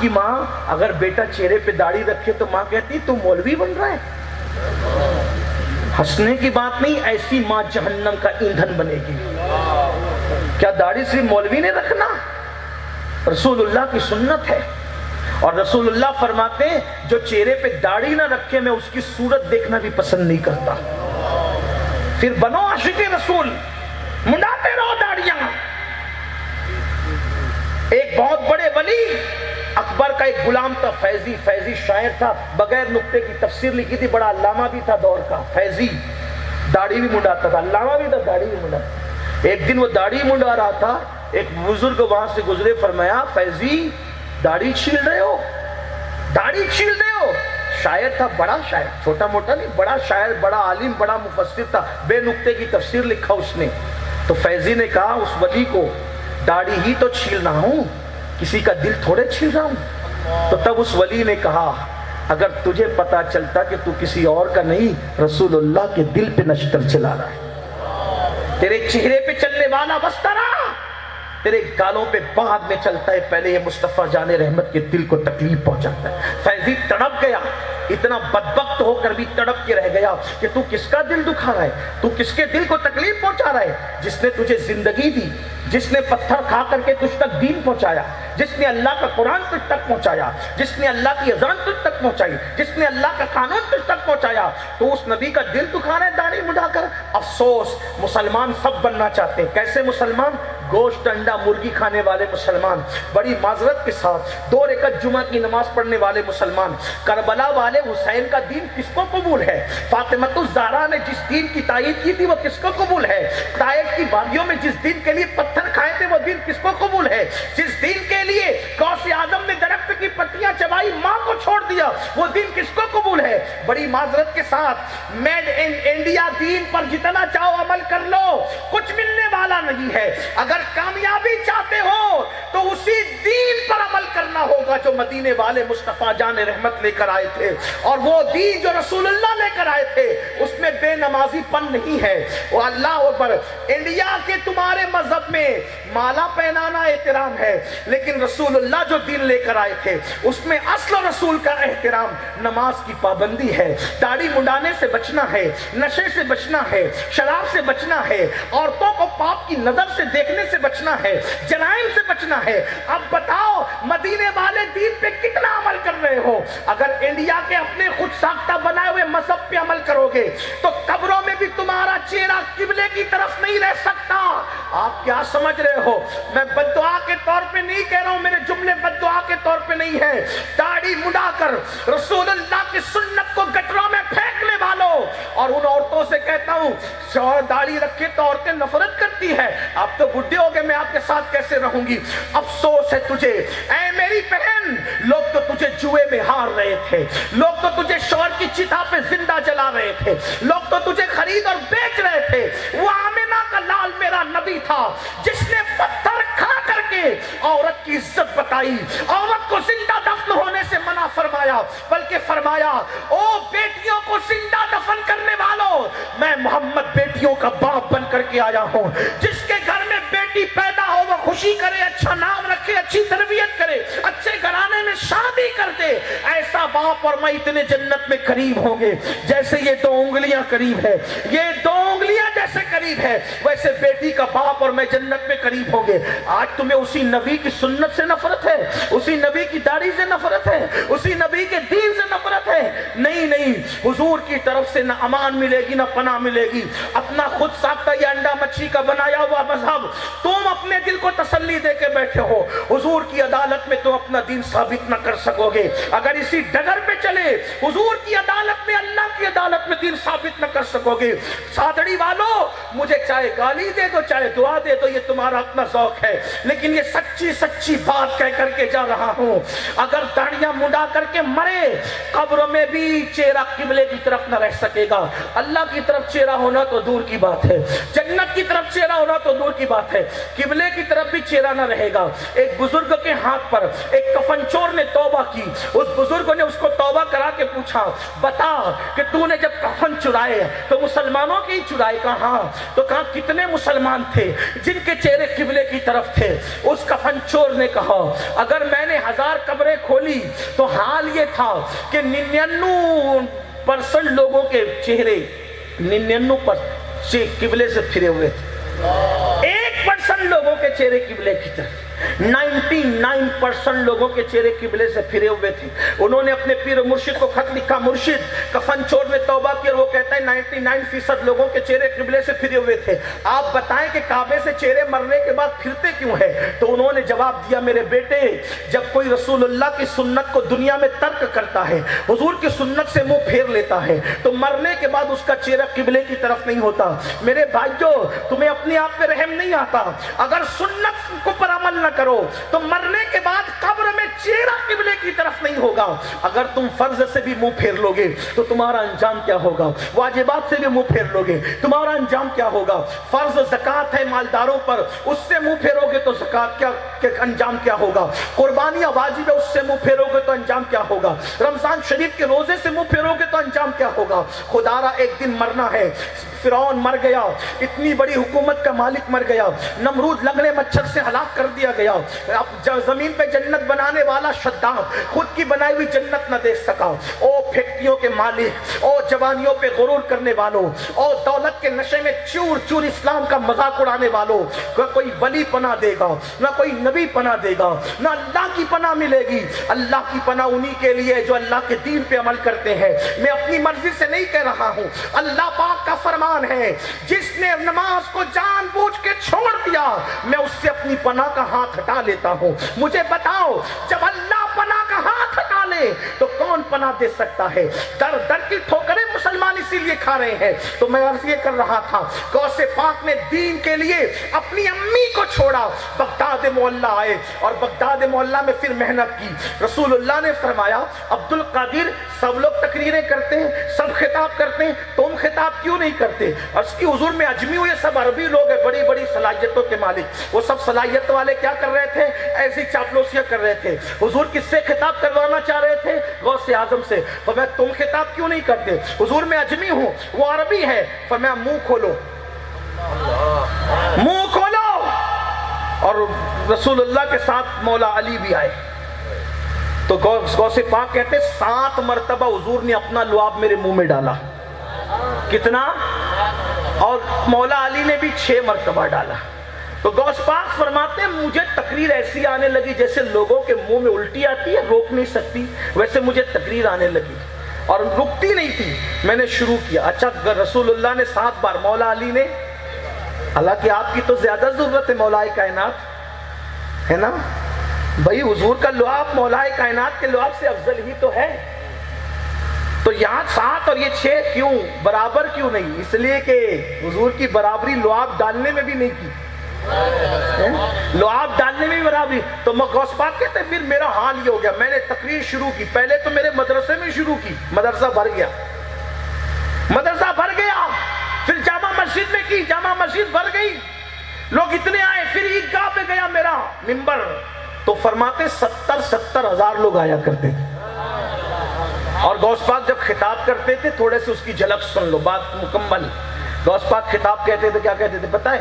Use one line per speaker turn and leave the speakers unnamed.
کی ماں اگر بیٹا چہرے پہ داڑھی رکھے تو ماں کہتی تو مولوی بن رہا ہے. ہنسنے کی بات نہیں، ایسی ماں جہنم کا ایندھن بنے گی. کیا داڑھی صرف مولوی نے رکھنا؟ رسول اللہ کی سنت ہے. اور رسول اللہ فرماتے ہیں جو چہرے پہ داڑھی نہ رکھے میں اس کی صورت دیکھنا بھی پسند نہیں کرتا. پھر بنو عاشق رسول، منڈاتے رہو داڑیاں. ایک بہت بڑے ولی اکبر کا ایک غلام تھا، فیضی شاعر تھا، بغیر نقطے کی تفسیر لکھی تھی، بڑا علامہ بھی تھا دور کا. فیضی داڑھی بھی منڈاتا تھا، علامہ بھی تھا، داڑھی بھی منڈاتا. ایک دن وہ داڑھی منڈا رہا تھا، ایک بزرگ وہاں سے گزرے، فرمایا فیضی داڑھی چھیل رہے ہو، داڑھی چھیل رہے ہو. شاعر تھا، بڑا شاعر، چھوٹا موٹا نہیں، بڑا شاعر، بڑا عالم، بڑا مفسر تھا، بے نقطے کی تفسیر لکھا اس نے. تو فیضی نے کہا اس ولی کو داڑھی ہی تو چھیل رہا ہوں، کسی کا دل تھوڑے چھیل رہا ہوں. تو تب اس ولی نے کہا اگر تجھے پتا چلتا کہ تو کسی اور کا نہیں رسول اللہ کے دل پہ نشتر چلا رہا ہے، تیرے چہرے پہ چلنے والا بسترا تیرے گالوں پہ بعد میں چلتا ہے، پہلے یہ مصطفیٰ جان رحمت کے دل کو تکلیف پہنچاتا ہے. فیضی تڑپ گیا، اتنا بدبخت ہو کر بھی تڑپ کے رہ گیا کہ تو کس کا دل دکھا رہا ہے، تو کس کے دل کو تکلیف پہنچا رہا ہے؟ جس نے تجھے زندگی دی، جس نے پتھر کھا کر کے تجھ تک دین پہنچایا، جس نے اللہ کا قرآن تجھ تک پہنچایا، جس نے اللہ کی اذان تجھ تک پہنچائی، جس نے اللہ کا قانون تجھ تک پہنچایا، تو اس نبی کا دل دکھا رہا ہے داڑھی مڈا کر. افسوس، مسلمان سب بننا چاہتے ہیں. کیسے مسلمان؟ گوشت انڈا مرغی کھانے والے مسلمان، بڑی معذرت کے ساتھ 2 رکعت جمعہ کی نماز پڑھنے والے مسلمان. کربلا والے حسین کا دین کس کو قبول ہے؟ فاطمۃ الزہرا نے جس دین کی تائید کی تھی وہ کس کو قبول ہے؟ طائف کی وادیوں میں جس دین کے لیے پتھر کھائے تھے وہ دین کس کو قبول ہے؟ جس دین کے لیے غوث اعظم نے درخت کی پتیاں چبائی، ماں کو چھوڑ دیا، وہ دین کس کو قبول ہے؟ بڑی معذرت کے ساتھ میڈ ان انڈیا دین پر جتنا چاہو عمل کر لو، کچھ ملنے والا نہیں ہے. اگر کامیابی چاہتے ہو تو اسی دین پر عمل کرنا ہوگا جو مدینے والے مصطفیٰ جان رحمت لے کر آئے تھے. اور وہ دین جو رسول اللہ لے کر آئے تھے اس میں بے نمازی پن نہیں ہے. وہ اللہ اکبر، انڈیا کے تمہارے مذہب میں مالا پہنانا احترام ہے، لیکن رسول اللہ جو دین لے کر آئے تھے اس میں اصل رسول کا احترام نماز کی پابندی ہے، داڑھی منڈانے سے بچنا ہے، نشے سے بچنا ہے، شراب سے بچنا ہے، عورتوں کو پاپ کی نظر سے دیکھنے سے بچنا ہے، جرائم سے بچنا ہے. اب بتاؤ مدینے والے دین پہ کتنا عمل کر رہے ہو؟ اگر انڈیا کے اپنے خود ساختہ بنائے ہوئے مذہب پہ عمل کرو گے تو قبروں میں بھی تمہارا چہرہ قبلے کی طرف نہیں رہ سکتا. آپ کیا سمجھ رہے ہو؟ میں بد دعا کے طور پہ نہیں کہہ رہا ہوں، میرے جملے بد دعا کے طور پہ نہیں ہے. داڑھی مڈا کر رسول اللہ کی سنت کو گٹروں میں پھینکنے والوں، اور ان عورتوں سے کہتا ہوں شوہر داڑھی رکھے تو عورتیں نفرت کرتی ہے، آپ تو بڈھے ہو گئے، میں آپ کے ساتھ کیسے رہوں گی؟ افسوس ہے تجھے اے میری بہن، لوگ تو تجھے جوئے میں ہار رہے تھے، لوگ تو تجھے شوہر کی چتا پہ زندہ جلا رہے تھے، لوگ تو تجھے خرید اور بیچ رہے تھے. وہ آمنہ کا لال میرا نبی تھا جس نے پتھر کھا کر کے عورت کی عزت بتائی، عورت کو زندہ دفن ہونے سے منع فرمایا، بلکہ فرمایا او بیٹیوں کو زندہ دفن کرنے والوں، میں محمد بیٹیوں کا باپ بن کر کے آیا ہوں. جس کے گھر میں بیٹی پیدا ہو وہ خوشی کرے، اچھا نام رکھے، اچھی تربیت کرے، اچھے گھرانے میں شادی کر دے. ایسا باپ اور میں اتنے جنت میں قریب ہوں گے جیسے یہ 2 انگلیاں قریب ہے، یہ 2 انگلیاں جیسے قریب ہے ویسے بیٹی کا باپ اور میں جنت میں قریب ہوں گے. آج تمہیں اسی نبی کی سنت سے نفرت ہے، اسی نبی کی داڑھی سے نفرت ہے، اسی نبی کے دین سے نفرت ہے. نہیں، حضور کی طرف سے نہ امان ملے گی نہ پناہ ملے گی. اپنا خود ساختہ یہ انڈا مچھی کا بنایا ہوا مذہب تم اپنے دل کو تسلی دے کے بیٹھے ہو، حضور کی عدالت میں تم اپنا دین ثابت نہ کر سکو گے. اگر اسی ڈگر پہ چلے حضور کی عدالت میں، اللہ کی عدالت میں دین ثابت نہ کر سکو گے. سادڑی والو، مجھے چاہے گالی دے دو چاہے دعا دے دو، یہ تمہارا اپنا ذوق ہے، لیکن یہ سچی بات کہہ کر کے جا رہا ہوں. اگر داڑیاں منڈا کر کے مرے قبر میں بھی چہرہ قبلے کی طرف نہ رہ سکے گا. اللہ کی طرف چہرہ ہونا تو دور کی بات ہے، جنت کی طرف چہرہ ہونا تو دور کی بات ہے، قبلے کی طرف بھی چہرہ نہ رہے گا. ایک بزرگ کے ہاتھ پر ایک کفن چور نے توبہ کی، اس بزرگ نے اس کو توبہ کرا کے پوچھا پوچھا بتا کہ تو نے جب کفن چرائے تو مسلمانوں کے ہی چرائے؟ کہا تو کہا کتنے مسلمان تھے جن کے چہرے قبلے کی طرف تھے؟ اس کفن چور نے کہا اگر میں نے 1000 قبریں کھولی تو حال یہ تھا کہ 99% لوگوں کے چہرے 99% قبلے سے پھرے ہوئے تھے، 1% لوگوں کے چہرے قبلے کی طرف، 99% لوگوں کے چہرے قبلے سے پھرے ہوئے تھے۔ انہوں نے اپنے پیر و مرشد کو خط لکھا، مرشد کفن چور نے توبہ کی اور وہ کہتا ہے 99% لوگوں کے چہرے قبلے سے پھرے ہوئے تھے، آپ بتائیں کہ کعبے سے چہرے مرنے کے بعد پھرتے کیوں ہیں؟ تو انہوں نے جواب دیا میرے بیٹے جب کوئی رسول اللہ کی سنت کو دنیا میں ترک کرتا ہے، حضور کی سنت سے منہ پھیر لیتا ہے، تو مرنے کے بعد اس کا چہرہ قبلے کی طرف نہیں ہوتا۔ میرے بھائیو تمہیں اپنے آپ پہ رحم نہیں آتا؟ اگر سنت کو پر عمل نہ کرو تو مرنے کے بعد قبر میں چہرہ قبلے کی طرف نہیں ہوگا۔ اگر تم فرض سے بھی منہ پھیر لوگے تو تمہارا انجام کیا ہوگا؟ واجبات سے بھی منہ پھیر لوگے تمہارا انجام کیا ہوگا؟ فرض زکوٰۃ ہے مالداروں پر، اس سے منہ پھیرو گے تو زکوٰۃ کیا انجام کیا ہوگا؟ قربانیاں واجب ہے، اس سے منہ پھیرو گے تو انجام کیا ہوگا؟ رمضان شریف کے روزے سے منہ پھیرو گے تو انجام کیا ہوگا؟ خدا را ایک دن مرنا ہے۔ فرعون مر گیا، اتنی بڑی حکومت کا مالک مر گیا، نمرود لنگڑے مچھر سے ہلاک کر دیا گیا، زمین پہ جنت بنانے والا شداد خود کی بنائی ہوئی جنت نہ دیکھ سکا۔ او فیکٹریوں کے مالک، او جوانیوں پہ غرور کرنے والوں، او دولت کے نشے میں چور چور اسلام کا مذاق اڑانے والوں، کوئی ولی پناہ دے گا نہ کوئی نبی پناہ دے گا، نہ اللہ کی پناہ ملے گی۔ اللہ کی پناہ انہی کے لیے جو اللہ کے دین پہ عمل کرتے ہیں۔ میں اپنی مرضی سے نہیں کہہ رہا ہوں، اللہ پاک کا فرمان ہے جس نے نماز کو جان بوجھ کے چھوڑ دیا میں اس سے اپنی پناہ کا ہاتھ ہٹا لیتا ہوں۔ مجھے بتاؤ جب اللہ پناہ کا ہاتھ ہٹا لے تو کون پناہ دے سکتا ہے؟ در در کی ٹھوکریں مسلمان اسی لیے کھا رہے ہیں۔ تو میں عرض یہ کر رہا تھا غوث پاک نے دین کے لیے اپنی امی کو چھوڑا، بغداد معلیٰ آئے اور بغداد معلیٰ میں پھر محنت کی۔ رسول اللہ نے فرمایا عبد القادر سب لوگ تقریریں کرتے ہیں، سب خطاب کرتے ہیں، تم خطاب کیوں نہیں کرتے؟ عرض کی حضور میں اجمی ہوئے سب عربی لوگ ہیں، بڑی بڑی صلاحیتوں کے مالک، وہ سب صلاحیت والے کیا کر رہے تھے؟ ایسی چاپلوسیاں کر رہے تھے۔ حضور کس سے خطاب کروانا چاہ رہے تھے؟ غوث اعظم سے۔ فرمایا تم خطاب کیوں نہیں کرتے؟ حضور میں اجمی ہوں، وہ عربی ہے۔ فرمایا منہ کھولو، منہ کھولو۔ اور رسول اللہ کے ساتھ مولا علی بھی آئے تو غوث پاک کہتے 7 مرتبہ حضور نے اپنا لعاب میرے منہ میں ڈالا۔ کتنا؟ اور مولا علی نے بھی 6 مرتبہ ڈالا۔ تو غوث پاک فرماتے ہیں مجھے تقریر ایسی آنے لگی جیسے لوگوں کے منہ میں الٹی آتی ہے، روک نہیں سکتی، ویسے مجھے تقریر آنے لگی اور رکتی نہیں تھی۔ میں نے شروع کیا۔ اچھا رسول اللہ نے 7 بار، مولا علی نے، حالانکہ آپ کی تو زیادہ ضرورت ہے مولا کائنات، ہے نا بھائی؟ حضور کا لعاب مولا کائنات کے لعاب سے افضل ہی تو ہے۔ تو یہاں 7 اور یہ 6 کیوں برابر کیوں نہیں؟ اس لیے کہ حضور کی برابری لعاب ڈالنے میں بھی نہیں کی، لعاب ڈالنے میں بھی برابری۔ تو غوث پاک کہتے ہیں پھر میرا حال یہ ہو گیا، میں نے تقریر شروع کی، پہلے تو میرے مدرسے میں شروع کی، مدرسہ بھر گیا، مدرسہ بھر گیا، پھر جامع مسجد میں کی، جامع مسجد بھر گئی، لوگ اتنے آئے، پھر عیدگاہ پہ گیا میرا منبر، تو فرماتے 70 ہزار لوگ آیا کرتے تھے۔ اور غوث پاک جب خطاب کرتے تھے تھوڑے سے اس کی جھلک سن لو، بات مکمل۔ غوث پاک خطاب کہتے تھے، کیا کہتے تھے پتہ ہے؟